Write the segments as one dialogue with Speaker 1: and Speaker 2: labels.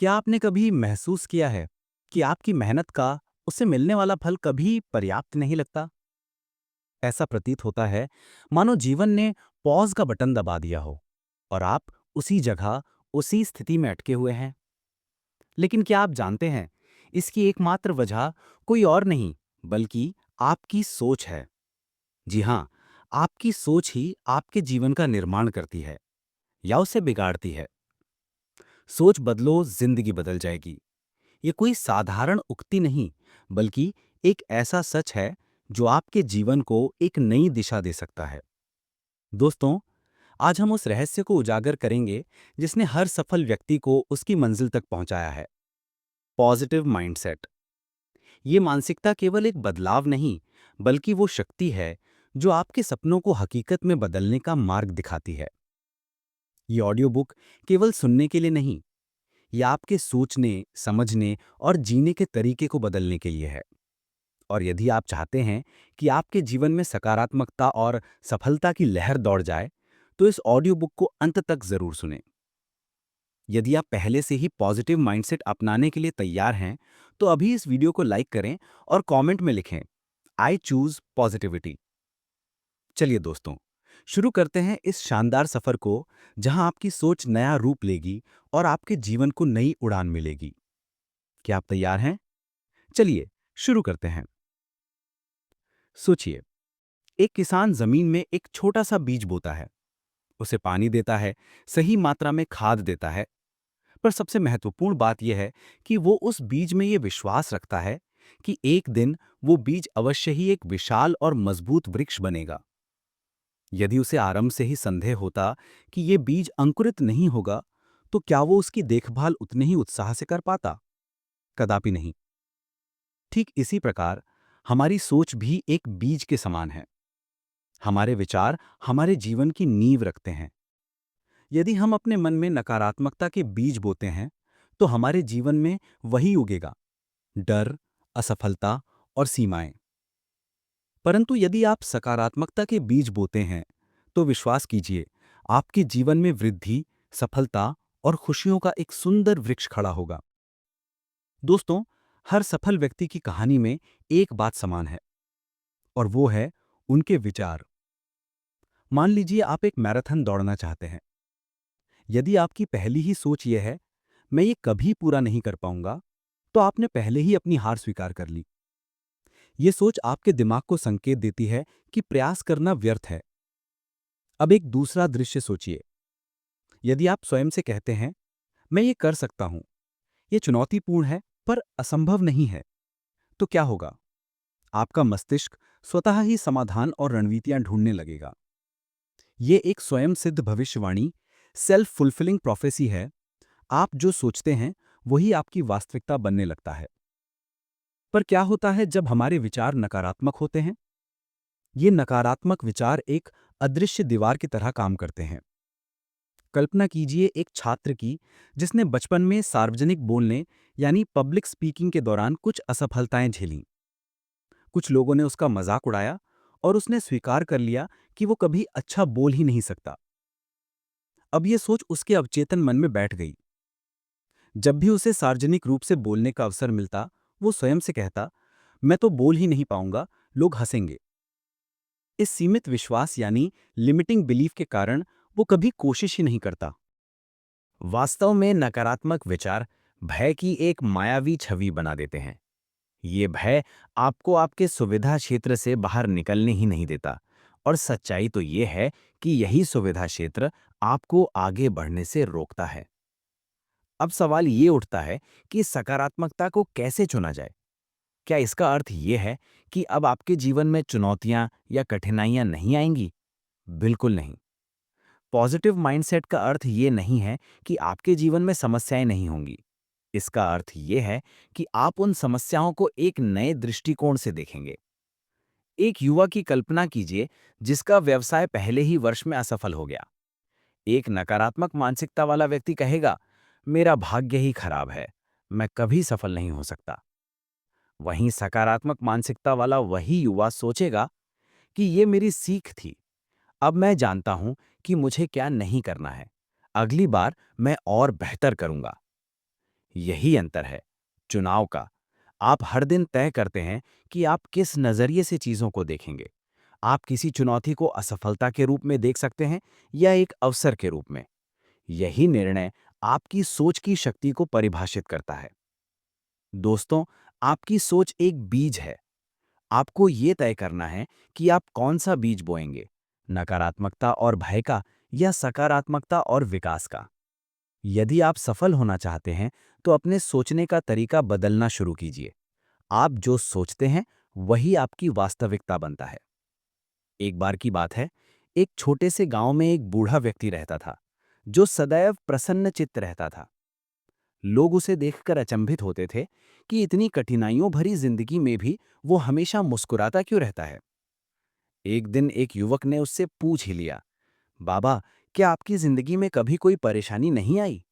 Speaker 1: क्या आपने कभी महसूस किया है कि आपकी मेहनत का उससे मिलने वाला फल कभी पर्याप्त नहीं लगता? ऐसा प्रतीत होता है मानो जीवन ने पॉज का बटन दबा दिया हो और आप उसी जगह, उसी स्थिति में अटके हुए हैं। लेकिन क्या आप जानते हैं, इसकी एकमात्र वजह कोई और नहीं, बल्कि आपकी सोच है। जी हाँ, आपकी सोच ही आपके जीवन का निर्माण करती है या उसे बिगाड़ती है। सोच बदलो, जिंदगी बदल जाएगी। ये कोई साधारण उक्ति नहीं, बल्कि एक ऐसा सच है जो आपके जीवन को एक नई दिशा दे सकता है। दोस्तों, आज हम उस रहस्य को उजागर करेंगे जिसने हर सफल व्यक्ति को उसकी मंजिल तक पहुंचाया है। Positive mindset. ये मानसिकता केवल एक बदलाव नहीं, बल्कि वो शक्ति है जो आपके सपनों को हकीकत में बदलने का मार्ग दिखाती है। ये ऑडियो बुक केवल सुनने के लिए नहीं, ये आपके सोचने, समझने और जीने के तरीके को बदलने के लिए है। और यदि आप चाहते हैं कि आपके जीवन में सकारात्मकता और सफलता की लहर दौड़ जाए, तो इस ऑडियो बुक को अंत तक जरूर सुनें। यदि आप पहले से ही पॉजिटिव माइंडसेट अपनाने के लिए तैयार हैं, तो अभी इस वीडियो को लाइक करें और कमेंट में लिखें, आई चूज पॉजिटिविटी। चलिए दोस्तों, शुरू करते हैं इस शानदार सफर को, जहां आपकी सोच नया रूप लेगी और आपके जीवन को नई उड़ान मिलेगी। क्या आप तैयार हैं? चलिए शुरू करते हैं। सोचिए, एक किसान जमीन में एक छोटा सा बीज बोता है। उसे पानी देता है, सही मात्रा में खाद देता है। पर सबसे महत्वपूर्ण बात यह है कि वो उस बीज में ये विश्वास रखता है कि एक दिन वो बीज अवश्य ही एक विशाल और मजबूत वृक्ष बनेगा। यदि उसे आरंभ से ही संदेह होता कि ये बीज अंकुरित नहीं होगा, तो क्या वो उसकी देखभाल उतने ही उत्साह से कर पाता? कदापि नहीं। ठीक इसी प्रकार हमारी सोच भी एक बीज के समान है। हमारे विचार हमारे जीवन की नींव रखते हैं। यदि हम अपने मन में नकारात्मकता के बीज बोते हैं, तो हमारे जीवन में वही उगेगा: डर, असफलता और सीमाएं। परंतु यदि आप सकारात्मकता के बीज बोते हैं, तो विश्वास कीजिए, आपके जीवन में वृद्धि, सफलता और खुशियों का एक सुंदर वृक्ष खड़ा होगा। दोस्तों, हर सफल व्यक्ति की कहानी में एक बात समान है, और वो है उनके विचार। मान लीजिए आप एक मैराथन दौड़ना चाहते हैं। यदि आपकी पहली ही सोच यह है, मैं ये कभी पूरा नहीं कर पाऊंगा, तो आपने पहले ही अपनी हार स्वीकार कर ली। ये सोच आपके दिमाग को संकेत देती है कि प्रयास करना व्यर्थ है। अब एक दूसरा दृश्य सोचिए। यदि आप स्वयं से कहते हैं, मैं ये कर सकता हूं, ये चुनौतीपूर्ण है पर असंभव नहीं है, तो क्या होगा? आपका मस्तिष्क स्वतः ही समाधान और रणनीतियां ढूंढने लगेगा। ये एक स्वयं सिद्ध भविष्यवाणी, सेल्फ फुलफिलिंग प्रोफेसी है। आप जो सोचते हैं, वही आपकी वास्तविकता बनने लगता है। पर क्या होता है जब हमारे विचार नकारात्मक होते हैं? ये नकारात्मक विचार एक अदृश्य दीवार की तरह काम करते हैं। कल्पना कीजिए एक छात्र की, जिसने बचपन में सार्वजनिक बोलने यानी पब्लिक स्पीकिंग के दौरान कुछ असफलताएं झेलीं। कुछ लोगों ने उसका मजाक उड़ाया और उसने स्वीकार कर लिया कि वो कभी अच्छा बोल ही नहीं सकता। अब ये सोच उसके अवचेतन मन में बैठ गई। जब भी उसे सार्वजनिक रूप से बोलने का अवसर मिलता, वो स्वयं से कहता, मैं तो बोल ही नहीं पाऊंगा, लोग हंसेंगे। इस सीमित विश्वास यानी लिमिटिंग बिलीफ के कारण वो कभी कोशिश ही नहीं करता। वास्तव में नकारात्मक विचार भय की एक मायावी छवि बना देते हैं। ये भय आपको आपके सुविधा क्षेत्र से बाहर निकलने ही नहीं देता, और सच्चाई तो ये है कि यही सुविधा क्षेत्र आपको आगे बढ़ने से रोकता है। अब सवाल ये उठता है कि सकारात्मकता को कैसे चुना जाए। क्या इसका अर्थ ये है कि अब आपके जीवन में चुनौतियां या कठिनाइयां नहीं आएंगी? बिल्कुल नहीं। पॉजिटिव माइंडसेट का अर्थ ये नहीं है कि आपके जीवन में समस्याएं नहीं होंगी। इसका अर्थ ये है कि आप उन समस्याओं को एक नए दृष्टिकोण से देखेंगे। एक युवा की कल्पना कीजिए जिसका व्यवसाय पहले ही वर्ष में असफल हो गया। एक नकारात्मक मानसिकता वाला व्यक्ति कहेगा, मेरा भाग्य ही खराब है, मैं कभी सफल नहीं हो सकता। वहीं सकारात्मक मानसिकता वाला वही युवा सोचेगा कि ये मेरी सीख थी, अब मैं जानता हूं कि मुझे क्या नहीं करना है, अगली बार मैं और बेहतर करूंगा। यही अंतर है चुनाव का। आप हर दिन तय करते हैं कि आप किस नजरिए से चीजों को देखेंगे। आप किसी चुनौती को असफलता के रूप में देख सकते हैं या एक अवसर के रूप में। यही निर्णय आपकी सोच की शक्ति को परिभाषित करता है। दोस्तों, आपकी सोच एक बीज है। आपको ये तय करना है कि आप कौन सा बीज बोएंगे, नकारात्मकता और भय का या सकारात्मकता और विकास का। यदि आप सफल होना चाहते हैं तो अपने सोचने का तरीका बदलना शुरू कीजिए। आप जो सोचते हैं वही आपकी वास्तविकता बनता है। एक बार की बात है, एक छोटे से गांव में एक बूढ़ा व्यक्ति रहता था जो सदैव प्रसन्नचित्त रहता था। लोग उसे देखकर अचंभित होते थे कि इतनी कठिनाइयों भरी जिंदगी में भी वो हमेशा मुस्कुराता क्यों रहता है। एक दिन एक युवक ने उससे पूछ ही लिया, बाबा, क्या आपकी जिंदगी में कभी कोई परेशानी नहीं आई?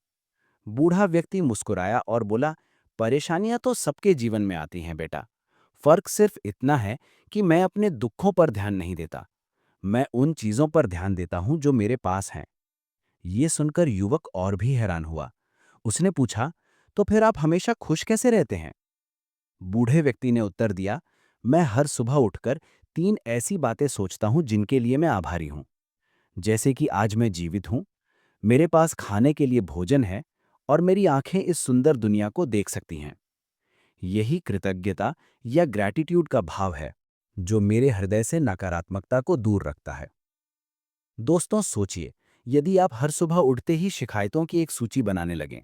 Speaker 1: बूढ़ा व्यक्ति मुस्कुराया और बोला, परेशानियां तो सबके जीवन में आती हैं बेटा। फर्क सिर्फ इतना है कि मैं अपने दुखों पर ध्यान नहीं देता, मैं उन चीजों पर ध्यान देता हूं जो मेरे पास हैं। ये सुनकर युवक और भी हैरान हुआ। उसने पूछा, तो फिर आप हमेशा खुश कैसे रहते हैं? बूढ़े व्यक्ति ने उत्तर दिया, मैं हर सुबह उठकर 3 ऐसी बातें सोचता हूं जिनके लिए मैं आभारी हूं। जैसे कि आज मैं जीवित हूं, मेरे पास खाने के लिए भोजन है और मेरी आंखें इस सुंदर दुनिया को देख सकती हैं। यही कृतज्ञता या ग्रैटिट्यूड का भाव है जो मेरे हृदय से नकारात्मकता को दूर रखता है। दोस्तों, सोचिए, यदि आप हर सुबह उठते ही शिकायतों की एक सूची बनाने लगें,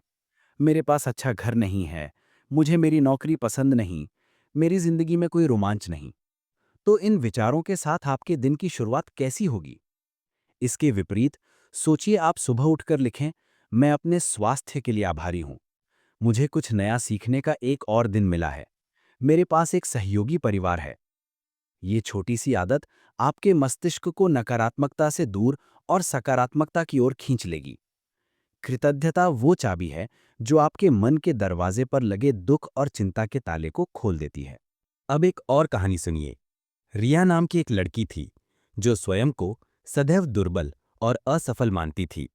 Speaker 1: मेरे पास अच्छा घर नहीं है, मुझे मेरी नौकरी पसंद नहीं, मेरी जिंदगी में कोई रोमांच नहीं, तो इन विचारों के साथ आपके दिन की शुरुआत कैसी होगी? इसके विपरीत सोचिए, आप सुबह उठकर लिखें, मैं अपने स्वास्थ्य के लिए आभारी हूं, मुझे कुछ नया सीखने का एक और दिन मिला है, मेरे पास एक सहयोगी परिवार है। ये छोटी सी आदत आपके मस्तिष्क को नकारात्मकता से दूर और सकारात्मकता की ओर खींच लेगी। कृतज्ञता वो चाबी है जो आपके मन के दरवाजे पर लगे दुख और चिंता के ताले को खोल देती है। अब एक और कहानी सुनिए। रिया नाम की एक लड़की थी जो स्वयं को सदैव दुर्बल और असफल मानती थी।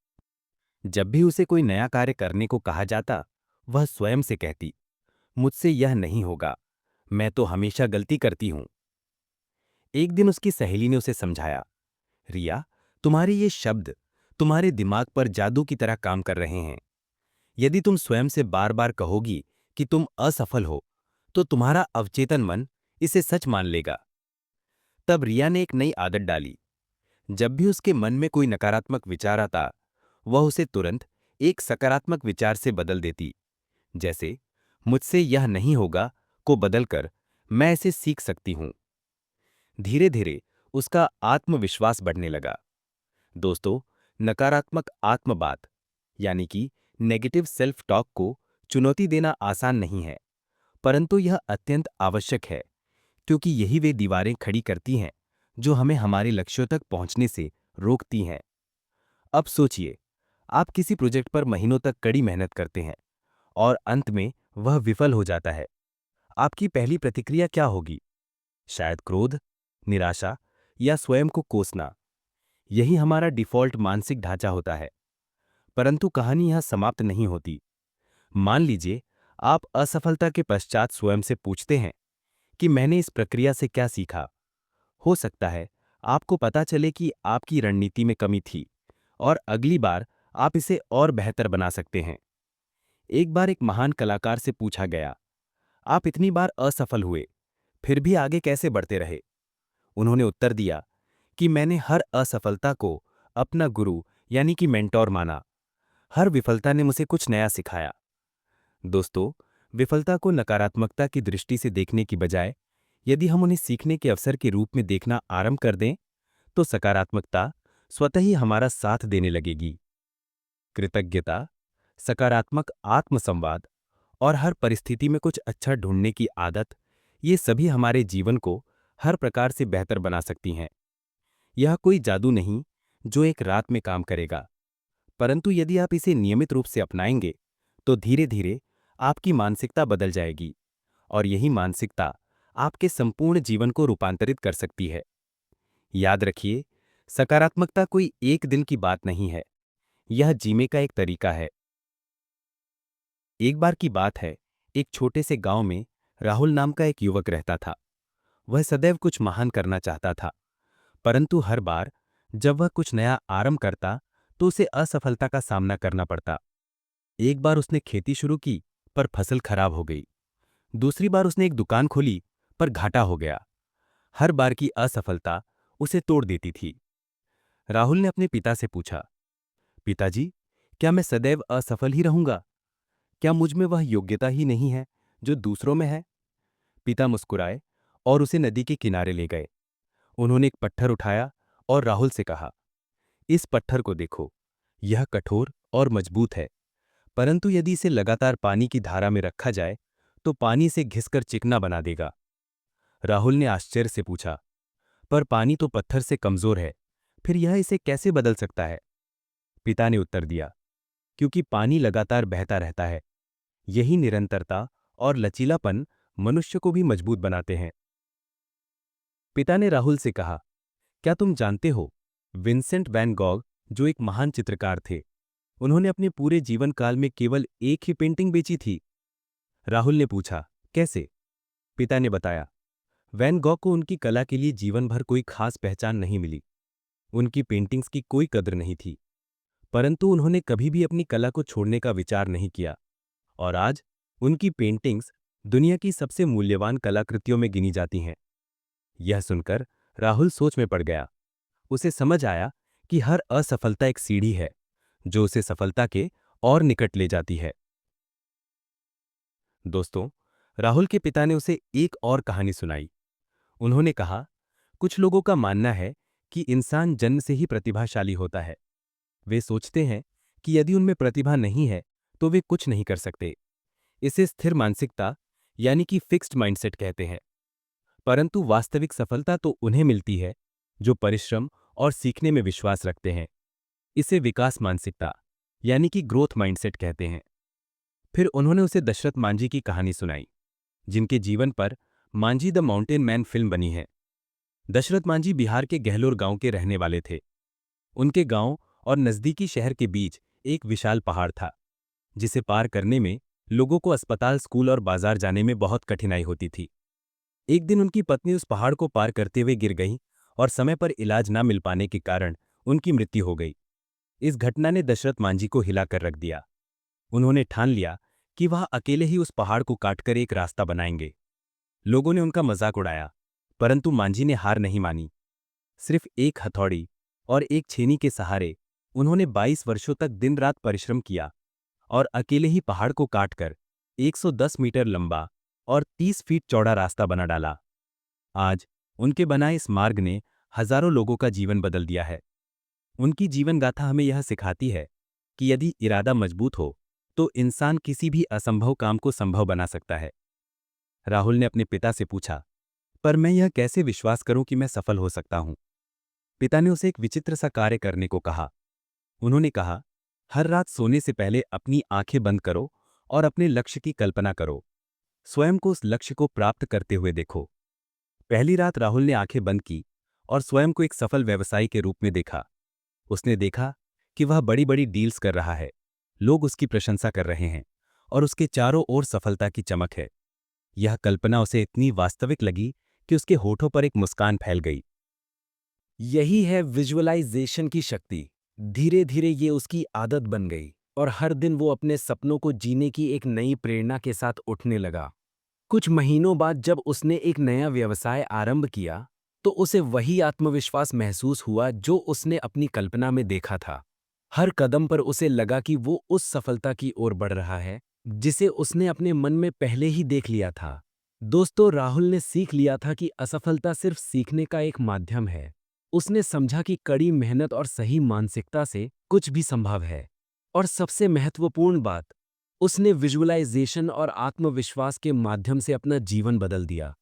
Speaker 1: जब भी उसे कोई नया कार्य करने को कहा जाता, वह स्वयं से कहती, मुझसे यह नहीं होगा, मैं तो हमेशा गलती करती हूं। एक दिन उसकी सहेली ने उसे समझाया, रिया, तुम्हारे ये शब्द तुम्हारे दिमाग पर जादू की तरह काम कर रहे हैं। यदि तुम स्वयं से बार बार कहोगी कि तुम असफल हो, तो तुम्हारा अवचेतन मन इसे सच मान लेगा। तब रिया ने एक नई आदत डाली। जब भी उसके मन में कोई नकारात्मक विचार आता, वह उसे तुरंत एक सकारात्मक विचार से बदल देती। जैसे, मुझसे यह नहीं होगा को बदलकर मैं इसे सीख सकती हूं। धीरे धीरे उसका आत्मविश्वास बढ़ने लगा। दोस्तों, नकारात्मक आत्मबात यानी कि नेगेटिव सेल्फ टॉक को चुनौती देना आसान नहीं है, परंतु यह अत्यंत आवश्यक है, क्योंकि यही वे दीवारें खड़ी करती हैं जो हमें हमारे लक्ष्यों तक पहुंचने से रोकती हैं। अब सोचिए, आप किसी प्रोजेक्ट पर महीनों तक कड़ी मेहनत करते हैं और अंत में वह विफल हो जाता है। आपकी पहली प्रतिक्रिया क्या होगी? शायद क्रोध, निराशा या स्वयं को कोसना। यही हमारा डिफॉल्ट मानसिक ढांचा होता है। परंतु कहानी यहां समाप्त नहीं होती। मान लीजिए, आप असफलता के पश्चात स्वयं से पूछते हैं कि मैंने इस प्रक्रिया से क्या सीखा। हो सकता है आपको पता चले कि आपकी रणनीति में कमी थी और अगली बार आप इसे और बेहतर बना सकते हैं। एक बार एक महान कलाकार से पूछा गया, आप इतनी बार असफल हुए, फिर भी आगे कैसे बढ़ते रहे? उन्होंने उत्तर दिया कि मैंने हर असफलता को अपना गुरु यानी कि मेंटोर माना। हर विफलता ने मुझे कुछ नया सिखाया। दोस्तों, विफलता को नकारात्मकता की दृष्टि से देखने की बजाय यदि हम उन्हें सीखने के अवसर के रूप में देखना आरंभ कर दें, तो सकारात्मकता स्वतः ही हमारा साथ देने लगेगी। कृतज्ञता, सकारात्मक आत्मसंवाद और हर परिस्थिति में कुछ अच्छा ढूंढने की आदत, ये सभी हमारे जीवन को हर प्रकार से बेहतर बना सकती हैं। यह कोई जादू नहीं जो एक रात में काम करेगा, परंतु यदि आप इसे नियमित रूप से अपनाएंगे, तो धीरे धीरे आपकी मानसिकता बदल जाएगी और यही मानसिकता आपके संपूर्ण जीवन को रूपांतरित कर सकती है। याद रखिए, सकारात्मकता कोई एक दिन की बात नहीं है, यह जीने का एक तरीका है। एक बार की बात है, एक छोटे से गांव में राहुल नाम का एक युवक रहता था। वह सदैव कुछ महान करना चाहता था, परंतु हर बार जब वह कुछ नया आरंभ करता तो उसे असफलता का सामना करना पड़ता। एक बार उसने खेती शुरू की, पर फसल खराब हो गई। दूसरी बार उसने एक दुकान खोली, पर घाटा हो गया। हर बार की असफलता उसे तोड़ देती थी। राहुल ने अपने पिता से पूछा, पिताजी, क्या मैं सदैव असफल ही रहूंगा? क्या मुझ में वह योग्यता ही नहीं है जो दूसरों में है? पिता मुस्कुराए और उसे नदी के किनारे ले गए। उन्होंने एक पत्थर उठाया और राहुल से कहा, इस पत्थर को देखो, यह कठोर और मजबूत है, परंतु यदि इसे लगातार पानी की धारा में रखा जाए तो पानी से घिसकर चिकना बना देगा। राहुल ने आश्चर्य से पूछा, पर पानी तो पत्थर से कमजोर है, फिर यह इसे कैसे बदल सकता है? पिता ने उत्तर दिया, क्योंकि पानी लगातार बहता रहता है। यही निरंतरता और लचीलापन मनुष्य को भी मजबूत बनाते हैं। पिता ने राहुल से कहा, क्या तुम जानते हो, विंसेंट वैन गॉग जो एक महान चित्रकार थे, उन्होंने अपने पूरे जीवन काल में केवल एक ही पेंटिंग बेची थी? राहुल ने पूछा, कैसे? पिता ने बताया, वैन गॉग को उनकी कला के लिए जीवन भर कोई खास पहचान नहीं मिली। उनकी पेंटिंग्स की कोई कद्र नहीं थी, परंतु उन्होंने कभी भी अपनी कला को छोड़ने का विचार नहीं किया, और आज उनकी पेंटिंग्स दुनिया की सबसे मूल्यवान कलाकृतियों में गिनी जाती हैं। यह सुनकर राहुल सोच में पड़ गया। उसे समझ आया कि हर असफलता एक सीढ़ी है जो उसे सफलता के और निकट ले जाती है। दोस्तों, राहुल के पिता ने उसे एक और कहानी सुनाई। उन्होंने कहा, कुछ लोगों का मानना है कि इंसान जन्म से ही प्रतिभाशाली होता है। वे सोचते हैं कि यदि उनमें प्रतिभा नहीं है तो वे कुछ नहीं कर सकते। इसे स्थिर मानसिकता यानी कि फिक्स्ड माइंडसेट कहते हैं। परंतु वास्तविक सफलता तो उन्हें मिलती है जो परिश्रम और सीखने में विश्वास रखते हैं। इसे विकास मानसिकता यानी कि ग्रोथ माइंडसेट कहते हैं। फिर उन्होंने उसे दशरथ मांझी की कहानी सुनाई, जिनके जीवन पर Manjhi the mountain man film बनी है। दशरथ मांझी बिहार के गहलोर गांव के रहने वाले थे। उनके गांव और नजदीकी शहर के बीच एक विशाल पहाड़ था, जिसे पार करने में लोगों को अस्पताल, स्कूल और बाजार जाने में बहुत कठिनाई होती थी। एक दिन उनकी पत्नी उस पहाड़ को पार करते हुए गिर गई और समय पर इलाज न मिल पाने के कारण उनकी मृत्यु हो गई। इस घटना ने दशरथ मांझी को हिलाकर रख दिया। उन्होंने ठान लिया कि वह अकेले ही उस पहाड़ को काटकर एक रास्ता बनाएंगे। लोगों ने उनका मजाक उड़ाया, परंतु मांझी ने हार नहीं मानी। सिर्फ एक हथौड़ी और एक छेनी के सहारे उन्होंने 22 वर्षों तक दिन रात परिश्रम किया और अकेले ही पहाड़ को काटकर 110 मीटर लंबा और 30 फीट चौड़ा रास्ता बना डाला। आज उनके बनाए इस मार्ग ने हजारों लोगों का जीवन बदल दिया है। उनकी जीवन गाथा हमें यह सिखाती है कि यदि इरादा मजबूत हो तो इंसान किसी भी असंभव काम को संभव बना सकता है। राहुल ने अपने पिता से पूछा, पर मैं यह कैसे विश्वास करूं कि मैं सफल हो सकता हूं? पिता ने उसे एक विचित्र सा कार्य करने को कहा। उन्होंने कहा, हर रात सोने से पहले अपनी आंखें बंद करो और अपने लक्ष्य की कल्पना करो। स्वयं को उस लक्ष्य को प्राप्त करते हुए देखो। पहली रात राहुल ने आंखें बंद की और स्वयं को एक सफल व्यवसायी के रूप में देखा। उसने देखा कि वह बड़ी बड़ी डील्स कर रहा है, लोग उसकी प्रशंसा कर रहे हैं और उसके चारों ओर सफलता की चमक है। यह कल्पना उसे इतनी वास्तविक लगी कि उसके होठों पर एक मुस्कान फैल गई। यही है विजुअलाइजेशन की शक्ति। धीरे धीरे ये उसकी आदत बन गई और हर दिन वो अपने सपनों को जीने की एक नई प्रेरणा के साथ उठने लगा। कुछ महीनों बाद जब उसने एक नया व्यवसाय आरंभ किया, तो उसे वही आत्मविश्वास महसूस हुआ जो उसने अपनी कल्पना में देखा था। हर कदम पर उसे लगा कि वो उस सफलता की ओर बढ़ रहा है जिसे उसने अपने मन में पहले ही देख लिया था। दोस्तों, राहुल ने सीख लिया था कि असफलता सिर्फ सीखने का एक माध्यम है। उसने समझा कि कड़ी मेहनत और सही मानसिकता से कुछ भी संभव है। और सबसे महत्वपूर्ण बात, उसने विजुअलाइजेशन और आत्मविश्वास के माध्यम से अपना जीवन बदल दिया।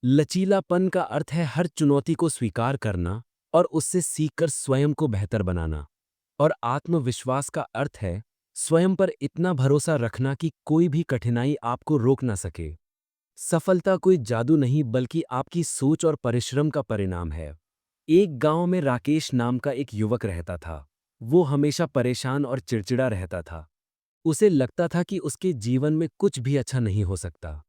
Speaker 1: लचीलापन का अर्थ है हर चुनौती को स्वीकार करना और उससे सीखकर स्वयं को बेहतर बनाना। और आत्मविश्वास का अर्थ है स्वयं पर इतना भरोसा रखना कि कोई भी कठिनाई आपको रोक ना सके। सफलता कोई जादू नहीं बल्कि आपकी सोच और परिश्रम का परिणाम है। एक गांव में राकेश नाम का एक युवक रहता था। वो हमेशा परेशान और चिड़चिड़ा रहता था।
Speaker 2: उसे लगता था कि उसके जीवन में कुछ भी अच्छा नहीं हो सकता।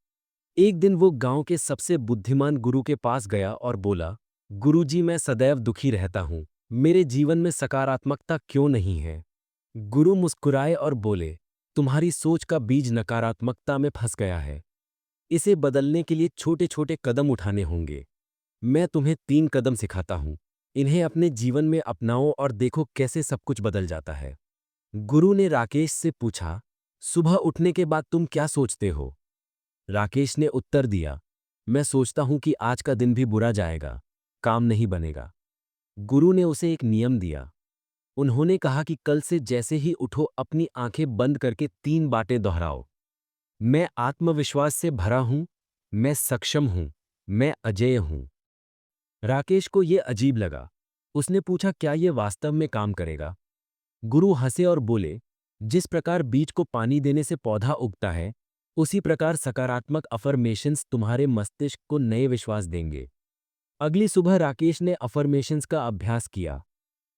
Speaker 2: एक दिन वो गांव के सबसे बुद्धिमान गुरु के पास गया और बोला, गुरुजी, मैं सदैव दुखी रहता हूं। मेरे जीवन में सकारात्मकता क्यों नहीं है? गुरु मुस्कुराए और बोले, तुम्हारी सोच का बीज नकारात्मकता में फंस गया है। इसे बदलने के लिए छोटे छोटे कदम उठाने होंगे। मैं तुम्हें 3 कदम सिखाता हूं। इन्हें अपने जीवन में अपनाओ और देखो कैसे सब कुछ बदल जाता है। गुरु ने राकेश से पूछा, सुबह उठने के बाद तुम क्या सोचते हो? राकेश ने उत्तर दिया, मैं सोचता हूं कि आज का दिन भी बुरा जाएगा, काम नहीं बनेगा। गुरु ने उसे एक नियम दिया। उन्होंने कहा कि कल से जैसे ही उठो अपनी आंखें बंद करके 3 बातें दोहराओ। मैं आत्मविश्वास से भरा हूं, मैं सक्षम हूं, मैं अजेय हूं। राकेश को यह अजीब लगा। उसने पूछा, क्या यह वास्तव में काम करेगा? गुरु हंसे और बोले, जिस प्रकार बीज को पानी देने से पौधा उगता है, उसी प्रकार सकारात्मक अफर्मेशंस तुम्हारे मस्तिष्क को नए विश्वास देंगे। अगली सुबह राकेश ने अफर्मेशंस का अभ्यास किया।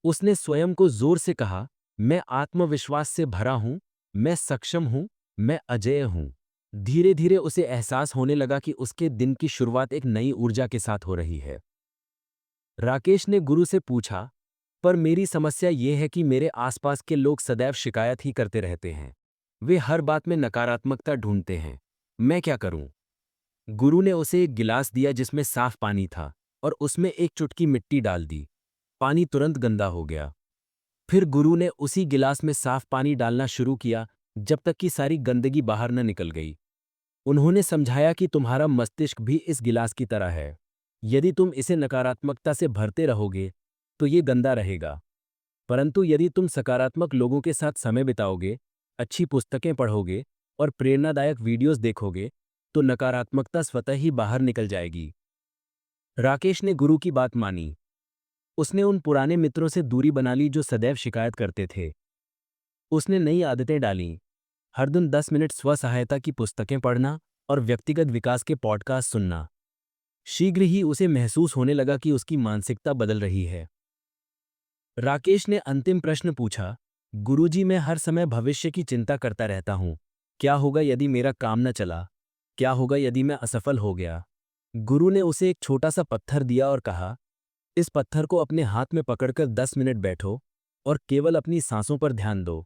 Speaker 2: उसने स्वयं को जोर से कहा, मैं आत्मविश्वास से भरा हूं, मैं सक्षम हूं, मैं अजेय हूं। धीरे धीरे उसे एहसास होने लगा कि उसके दिन की शुरुआत एक नई ऊर्जा के साथ हो रही है। राकेश ने गुरु से पूछा, पर मेरी समस्या ये है कि मेरे आसपास के लोग सदैव शिकायत ही करते रहते हैं। वे हर बात में नकारात्मकता ढूंढते हैं। मैं क्या करूं? गुरु ने उसे एक गिलास दिया जिसमें साफ पानी था और उसमें एक चुटकी मिट्टी डाल दी। पानी तुरंत गंदा हो गया। फिर गुरु ने उसी गिलास में साफ पानी डालना शुरू किया जब तक कि सारी गंदगी बाहर न निकल गई। उन्होंने समझाया कि तुम्हारा मस्तिष्क भी इस गिलास की तरह है। यदि तुम इसे नकारात्मकता से भरते रहोगे तो ये गंदा रहेगा, परंतु यदि तुम सकारात्मक लोगों के साथ समय बिताओगे, अच्छी पुस्तकें पढ़ोगे और प्रेरणादायक वीडियोस देखोगे, तो नकारात्मकता स्वतः ही बाहर निकल जाएगी। राकेश ने गुरु की बात मानी। उसने उन पुराने मित्रों से दूरी बना ली जो सदैव शिकायत करते थे। उसने नई आदतें डालीं, हर दिन 10 मिनट स्व सहायता की पुस्तकें पढ़ना और व्यक्तिगत विकास के पॉडकास्ट सुनना। शीघ्र ही उसे महसूस होने लगा कि उसकी मानसिकता बदल रही है। राकेश ने अंतिम प्रश्न पूछा, गुरुजी, मैं हर समय भविष्य की चिंता करता रहता हूं। क्या होगा यदि मेरा काम न चला? क्या होगा यदि मैं असफल हो गया? गुरु ने उसे एक छोटा सा पत्थर दिया और कहा, इस पत्थर को अपने हाथ में पकड़कर 10 मिनट बैठो और केवल अपनी सांसों पर ध्यान दो।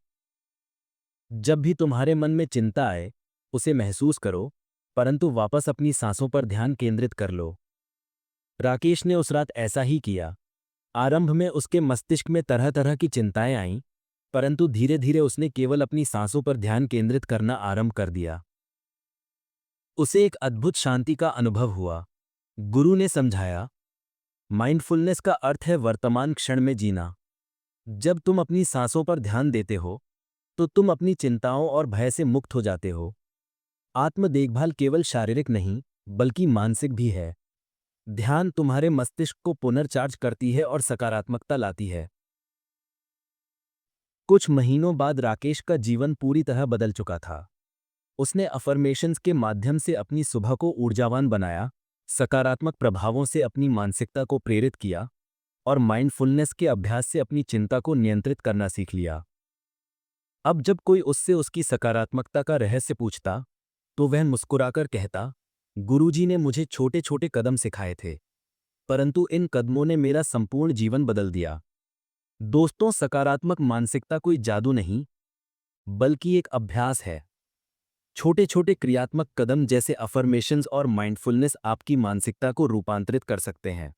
Speaker 2: जब भी तुम्हारे मन में चिंता आए, उसे महसूस करो, परंतु वापस अपनी सांसों पर ध्यान केंद्रित कर लो। राकेश ने उस रात ऐसा ही किया। आरंभ में उसके मस्तिष्क में तरह तरह की चिंताएं आईं, परंतु धीरे धीरे उसने केवल अपनी सांसों पर ध्यान केंद्रित करना आरंभ कर दिया। उसे एक अद्भुत शांति का अनुभव हुआ। गुरु ने समझाया, माइंडफुलनेस का अर्थ है वर्तमान क्षण में जीना। जब तुम अपनी सांसों पर ध्यान देते हो तो तुम अपनी चिंताओं और भय से मुक्त हो जाते हो। आत्म देखभाल केवल शारीरिक नहीं, बल्कि मानसिक भी है। ध्यान तुम्हारे मस्तिष्क को पुनर्चार्ज करती है और सकारात्मकता लाती है। कुछ महीनों बाद राकेश का जीवन पूरी तरह बदल चुका था। उसने अफर्मेशंस के माध्यम से अपनी सुबह को ऊर्जावान बनाया, सकारात्मक प्रभावों से अपनी मानसिकता को प्रेरित किया और माइंडफुलनेस के अभ्यास से अपनी चिंता को नियंत्रित करना सीख लिया। अब जब कोई उससे उसकी सकारात्मकता का रहस्य पूछता, तो वह मुस्कुराकर कहता, गुरुजी ने मुझे छोटे छोटे कदम सिखाए थे, परंतु इन कदमों ने मेरा संपूर्ण जीवन बदल दिया। दोस्तों, सकारात्मक मानसिकता कोई जादू नहीं, बल्कि एक अभ्यास है। छोटे छोटे क्रियात्मक कदम जैसे अफर्मेशंस और माइंडफुलनेस आपकी मानसिकता को रूपांतरित कर सकते हैं।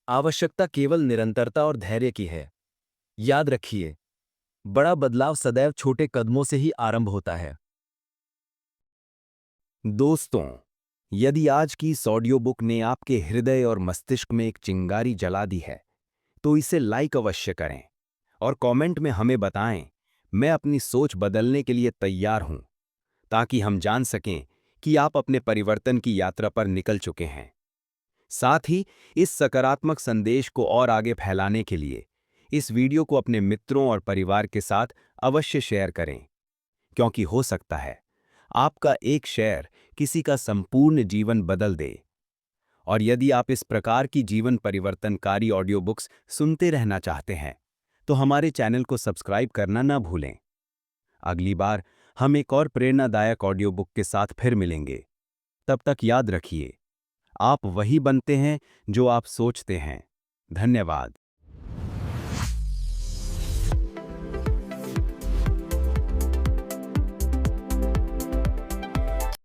Speaker 2: आवश्यकता केवल निरंतरता और धैर्य की है। याद रखिए, बड़ा बदलाव सदैव छोटे कदमों से ही आरंभ होता है।
Speaker 1: दोस्तों, यदि आज की इस ऑडियो बुक ने आपके हृदय और मस्तिष्क में एक चिंगारी जला दी है, तो इसे लाइक अवश्य करें और कमेंट में हमें बताएं, मैं अपनी सोच बदलने के लिए तैयार हूं, ताकि हम जान सकें कि आप अपने परिवर्तन की यात्रा पर निकल चुके हैं। साथ ही इस सकारात्मक संदेश को और आगे फैलाने के लिए इस वीडियो को अपने मित्रों और परिवार के साथ अवश्य शेयर करें, क्योंकि हो सकता है आपका एक शेयर किसी का संपूर्ण जीवन बदल दे। और यदि आप इस प्रकार की जीवन परिवर्तनकारी ऑडियो बुक्स सुनते रहना चाहते हैं, तो हमारे चैनल को सब्सक्राइब करना ना भूलें। अगली बार हम एक और प्रेरणादायक ऑडियो बुक के साथ फिर मिलेंगे। तब तक याद रखिए, आप वही बनते हैं जो आप सोचते हैं। धन्यवाद।